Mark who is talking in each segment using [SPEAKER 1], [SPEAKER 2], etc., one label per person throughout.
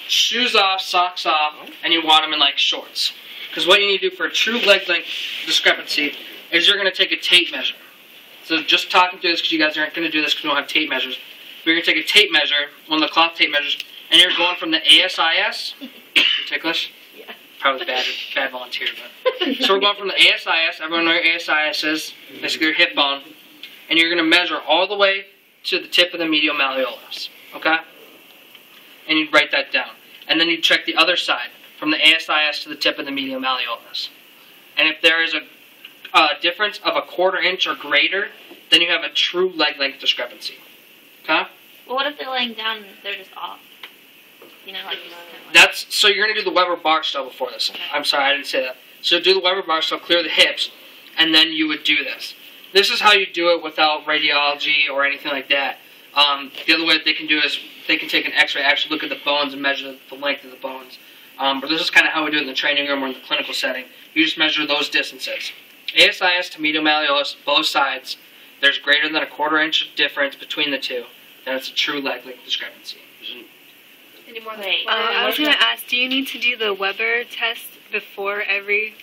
[SPEAKER 1] Shoes off, socks off, and you want them in like shorts. Because what you need to do for a true leg length discrepancy is you're going to take a tape measure. So just talking through this because you guys aren't going to do this because we don't have tape measures. But you're going to take a tape measure, one of the cloth tape measures, and you're going from the ASIS. Ticklish?
[SPEAKER 2] Yeah.
[SPEAKER 1] Probably bad volunteer, but. So we're going from the ASIS. Everyone know your ASIS is. Basically your hip bone. And you're going to measure all the way to the tip of the medial malleolus. Okay? And you'd write that down. And then you'd check the other side, from the ASIS to the tip of the medial malleolus. And if there is a difference of a 1/4 inch or greater, then you have a true leg length discrepancy. Okay?
[SPEAKER 2] Well, what if they're laying down and they're just off? You know, like
[SPEAKER 1] That's so you're going to do the Weber bar style before this.
[SPEAKER 2] Okay.
[SPEAKER 1] I'm sorry, I didn't say that. So do the Weber bar style, clear the hips, and then you would do this. This is how you do it without radiology or anything like that. The other way they can do is they can take an x-ray, actually look at the bones and measure the length of the bones. But this is kind of how we do it in the training room or in the clinical setting. You just measure those distances. ASIS to medial malleolus, both sides, there's greater than a 1/4 inch difference between the two. Then it's a true leg length discrepancy.
[SPEAKER 2] any more than
[SPEAKER 3] I was going to ask, do you need to do the Weber test before every...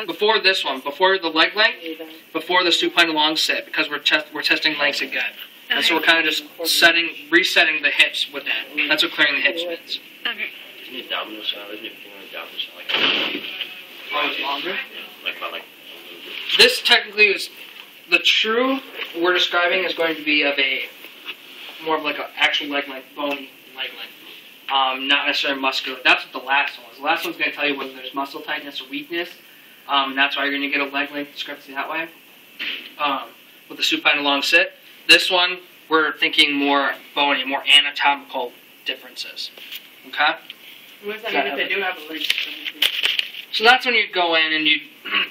[SPEAKER 1] Before this one, before the leg length, before the supine long sit, because we're testing lengths again. And so we're kind of just resetting the hips with that. That's what clearing the hips means.
[SPEAKER 3] Okay.
[SPEAKER 4] Isn't it abdominal style? Isn't it abdominal style?
[SPEAKER 1] Oh, it's longer?
[SPEAKER 4] Like
[SPEAKER 1] This technically is the true we're describing is going to be of a more of like an actual leg length, bony leg length. Not necessarily muscular. That's what the last one was. The last one's going to tell you whether there's muscle tightness or weakness. And that's why you're going to get a leg length discrepancy that way. With the supine long sit. This one, we're thinking more bony, more anatomical differences. Okay?
[SPEAKER 5] What does that mean if they do have a leg discrepancy?
[SPEAKER 1] So that's when you'd go in and you'd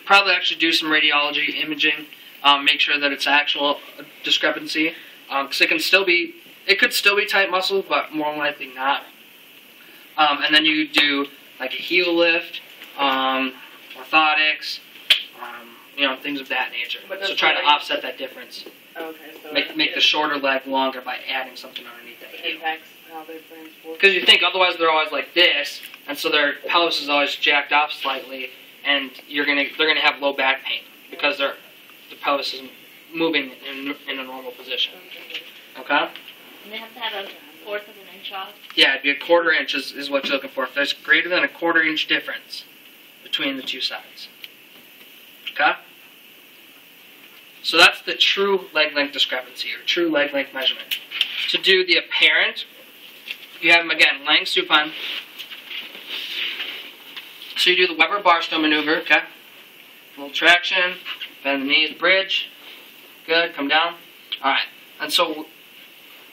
[SPEAKER 1] probably actually do some radiology imaging, make sure that it's actual discrepancy. Because it could still be tight muscle, but more likely not. And then you do like a heel lift, orthotics, things of that nature. So try to offset that difference.
[SPEAKER 5] Okay, so
[SPEAKER 1] Make the shorter leg longer by adding something underneath that heel.
[SPEAKER 5] impacts how their brains work.
[SPEAKER 1] Because you think otherwise they're always like this, and so their pelvis is always jacked off slightly, and they're gonna have low back pain because the pelvis is moving in a normal position. Okay?
[SPEAKER 2] And they have to have a 1/4 of an inch off.
[SPEAKER 1] Yeah, it'd be a 1/4 inch is what you're looking for. If there's greater than a 1/4 inch difference between the two sides. Okay? So that's the true leg length discrepancy, or true leg length measurement. To do the apparent, you have them again, laying supine. So you do the Weber bar stool maneuver, okay? A little traction, bend the knees, bridge. Good, come down. Alright, and so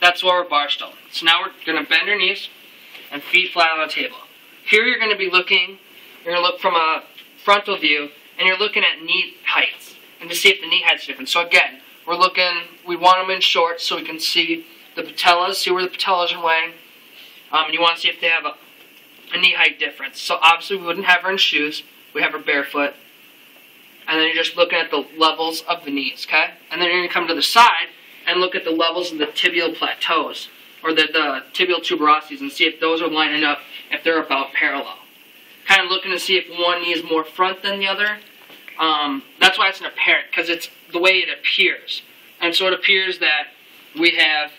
[SPEAKER 1] that's Weber bar stool. So now we're going to bend your knees and feet flat on the table. Here you're going to be looking, you're going to look from a frontal view, and you're looking at knee heights, and to see if the knee height's different. So again, we want them in shorts so we can see the patellas, see where the patellas are laying. And you want to see if they have a knee height difference. So obviously we wouldn't have her in shoes, we have her barefoot. And then you're just looking at the levels of the knees, okay? And then you're going to come to the side and look at the levels of the tibial plateaus, or the tibial tuberosities, and see if those are lining up, if they're about parallel. Kind of looking to see if one knee is more front than the other. That's why it's an apparent, because it's the way it appears. And so it appears that we have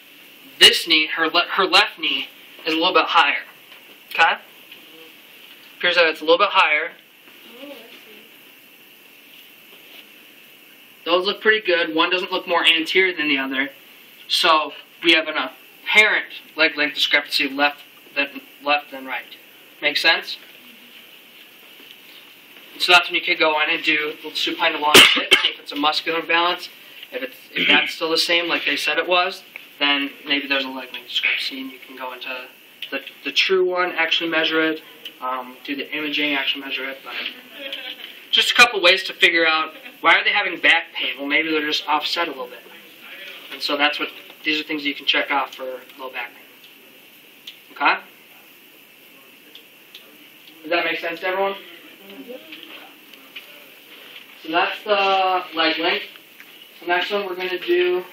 [SPEAKER 1] this knee, her left knee, is a little bit higher. Okay? Appears that it's a little bit higher. Those look pretty good. One doesn't look more anterior than the other. So we have an apparent leg length discrepancy left than right. Make sense? So that's when you could go in and do the supine long sit, see if it's a muscular imbalance. If that's still the same like they said it was, then maybe there's a leg length discrepancy, and you can go into the true one, actually measure it, do the imaging, actually measure it. But just a couple ways to figure out, why are they having back pain? Well, maybe they're just offset a little bit. And so these are things you can check off for low back pain. Okay? Does that make sense to everyone? So that's the leg length. The next one we are going to do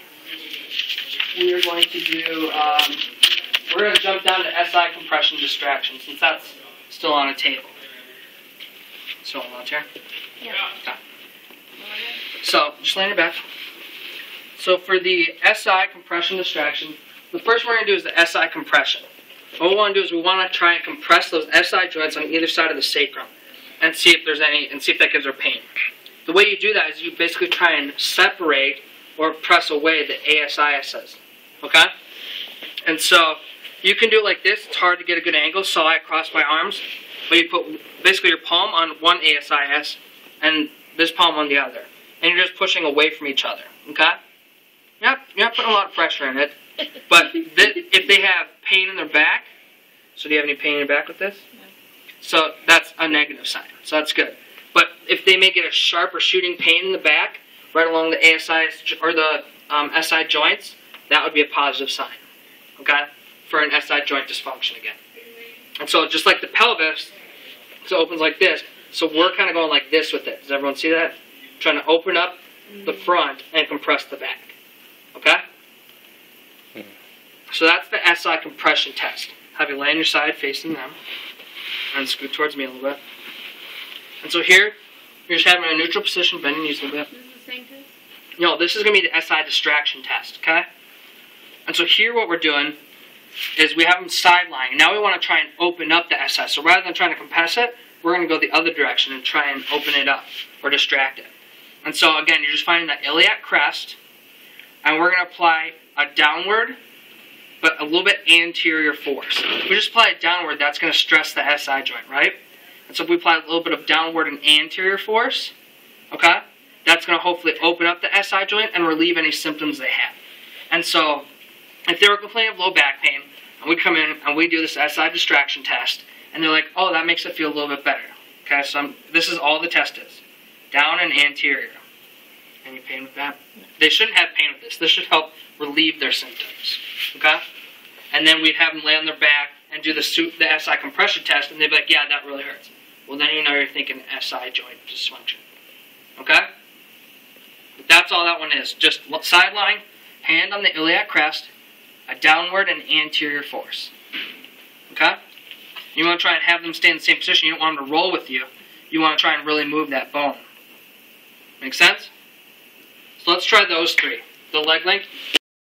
[SPEAKER 1] we're going to jump down to SI compression distraction since that's still on a table. So, on a chair?
[SPEAKER 2] Yeah.
[SPEAKER 1] Okay. So, just lay on your back. So, for the SI compression distraction, the first one we're going to do is the SI compression. What we want to do is we want to try and compress those SI joints on either side of the sacrum and see if there's any, and see if that gives her pain. The way you do that is you basically try and separate or press away the ASISs. Okay? And so, you can do it like this. It's hard to get a good angle, so I cross my arms. But you put basically your palm on one ASIS and this palm on the other. And you're just pushing away from each other. Okay? You're not putting a lot of pressure in it. But if they have pain in their back, so do you have any pain in your back with this?
[SPEAKER 2] No.
[SPEAKER 1] So that's a negative sign. So that's good. But if they may get a sharp or shooting pain in the back, right along the ASIs or the SI joints, that would be a positive sign. Okay? For an SI joint dysfunction again. And so just like the pelvis, so it opens like this. So we're kind of going like this with it. Does everyone see that? Trying to open up the front and compress the back. Okay? So that's the SI compression test. Have you lay on your side facing them. And scoot towards me a little bit. And so here, you're just having a neutral position, bend your knees a little bit.
[SPEAKER 2] This is the same test?
[SPEAKER 1] No, this is going to be the SI distraction test, okay? And so here what we're doing is we have them side-lying. Now we want to try and open up the SI. So rather than trying to compress it, we're going to go the other direction and try and open it up or distract it. And so again, you're just finding the iliac crest, and we're going to apply a downward, but a little bit anterior force. If we just apply it downward, that's going to stress the SI joint, right? And so if we apply a little bit of downward and anterior force, okay, that's going to hopefully open up the SI joint and relieve any symptoms they have. And so if they were complaining of low back pain, and we come in and we do this SI distraction test, and they're like, oh, that makes it feel a little bit better. Okay, so this is all the test is. Down and anterior. Any pain with that? They shouldn't have pain with this. This should help relieve their symptoms. Okay? And then we'd have them lay on their back and do the SI compression test, and they'd be like, yeah, that really hurts. Well, then you know you're thinking SI joint dysfunction. Okay? But that's all that one is. Just side lying, hand on the iliac crest, a downward and anterior force. Okay? You want to try and have them stay in the same position. You don't want them to roll with you. You want to try and really move that bone. Make sense? So let's try those three. The leg length.